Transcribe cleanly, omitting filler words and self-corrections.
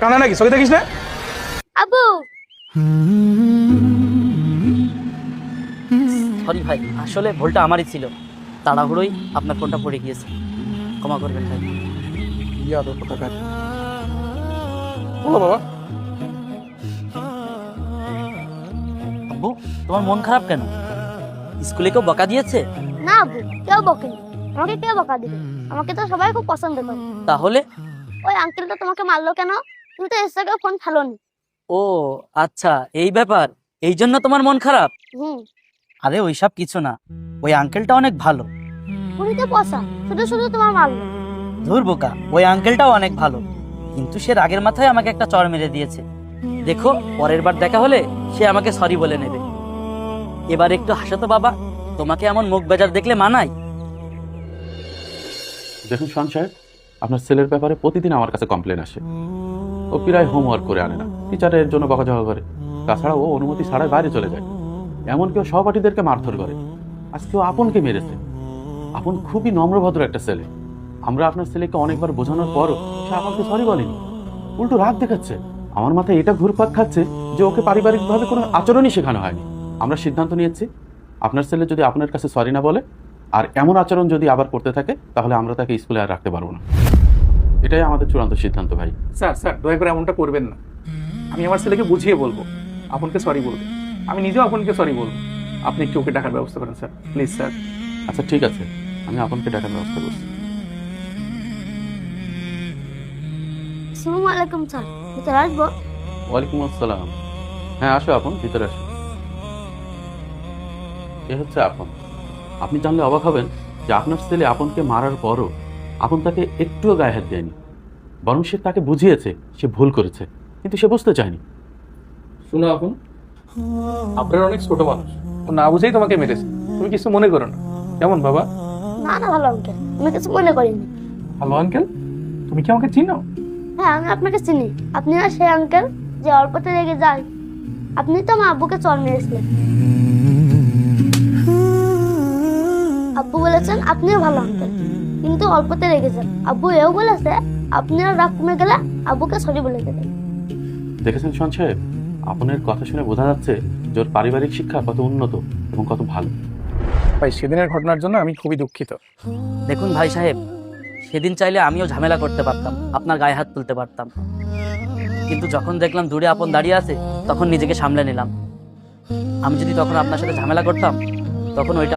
কানা নাকি চোখে দেখিস না? আবু সরি ভাই, আসলে ভুলটা আমারই ছিল, তাড়াহুড়োই আপনার ফোনটা পড়ে গিয়েছে, ক্ষমা করবেন ভাই। ইয়াদ কোথাকার। বলো বাবা। আব্বু, তোমার মন খারাপ কেন? স্কুলে কেউ বকা দিয়েছে? না আবু, কেউ বকেনি। আমাকে কেউ বকা দিবে? আমাকে তো সবাই খুব পছন্দ করে। তাহলে? ওই আঙ্কেলটা তোমাকে মারলো কেন? তুমি তো এর থেকে ফোন ফেলোনি। ও আচ্ছা, এই ব্যাপার, এই জন্য তোমার মন খারাপ? হুম, আরে ওইসব কিছু না, ওই আঙ্কেলটা অনেক ভালো। উনি তো পয়সা, শুধু শুধু তোমার মারলো। ধুর বোকা, ওই আঙ্কেলটাও অনেক ভালো, কিন্তু সে রাগের মাথায় আমাকে একটা চড় মেরে দিয়েছে। দেখো, পরের বার দেখা হলে সে আমাকে সরি বলে নেবে। এবার একটু হাসো তো বাবা, তোমাকে এমন মুখ বেজার দেখলে মানায়? দেখুন শান সাহেব, আপনার ছেলের ব্যাপারে প্রতিদিন আমার কাছে কমপ্লেন আসে। ও প্রায় হোমওয়ার্ক করে আনে না, টিচারের জন্য বকাঝকা করে। তাছাড়া ও অনুমতি ছাড়াই বাইরে চলে যায়। এমনকি ও সহপাঠীদেরকে মারধর করে। আজকে ও আপনকে মেরেছে। আপন খুবই নম্রভদ্র একটা ছেলে। আমরা আপনার ছেলেকে অনেকবার বোঝানোর পরও সে আমাকে সরি বলেনি, উল্টো রাগ দেখাচ্ছে। আমার মাথায় এটা ঘুরপাক খাচ্ছে যে ওকে পারিবারিকভাবে কোনো আচরণই শেখানো হয়নি। আমরা সিদ্ধান্ত নিয়েছি, আপনার ছেলে যদি আপনার কাছে সরি না বলে আর এমন আচরণ যদি আবার করতে থাকে, তাহলে আমরা তাকে স্কুলে আর রাখতে পারবো না। এটাই আমাদের চূড়ান্ত সিদ্ধান্ত ভাই। স্যার স্যার দয়া করে এমনটা করবেন না। আমি আমার ছেলেকে বুঝিয়ে বলবো, আপনকে সরি বলবো। আমি নিজেও আপনকে সরি বলবো। আপনি একটু ওকে ডাকার ব্যবস্থা করেন স্যার, প্লিজ স্যার। আচ্ছা ঠিক আছে, আমি আপনাকে ডাকার ব্যবস্থা করছি। আসসালামু আলাইকুম স্যার, ভিতরে আসবো? ওয়ালাইকুম আসসালাম। হ্যাঁ আসো, আপন ভিতরে আসো। এ হচ্ছে আপন। আপনি জানলে অবাক হবেন যে আপনার ছেলে আপনকে মারার পরও আপন তাকে একটুও গায়ে হাত দেয়নি, বরং সে তাকে বুঝিয়েছে সে ভুল করেছে, কিন্তু সে বুঝতে চায়নি। শুনো আপন, আপনার অনেক ছোট মানুষ, ও না বুঝেই তোমাকে মেরেছে। তুমি কিছু মনে করো না, কেমন বাবা? না না, ভালো আঙ্কেল, আমি কিছু মনে করিনি। হ্যালো আঙ্কেল, তুমি কি আমাকে চিনো? হ্যাঁ, আমি আপনাকে চিনি। আপনি না সেই আঙ্কেল যে অল্পতে রেগে যায়? আপনি তো আমার আব্বুকে চড় মেরেছিলেন। আব্বু বলেছেন আপনিও ভালো আঙ্কেল, কিন্তু অল্পতে রেগে যান। আব্বু এও বলেছে আপনিও রাগ কমে গেলে আব্বুকে সরি বলে দেবেন। দেখেছেন শান সাহেব, আপনার কথা শুনে বোঝা যাচ্ছে যে ওর পারিবারিক শিক্ষা কত উন্নত এবং কত ভালো। ভাই, সেদিনের ঘটনার জন্য আমি খুবই দুঃখিত। দেখুন ভাই সাহেব, সেদিন চাইলে আমিও ঝামেলা করতে পারতাম, আপনার গায়ে হাত তুলতে পারতাম, কিন্তু যখন দেখলাম দূরে আপন দাঁড়িয়ে আছে, তখন নিজেকে সামলে নিলাম। আমি যদি তখন আপনার সাথে ঝামেলা করতাম, তখন ওইটা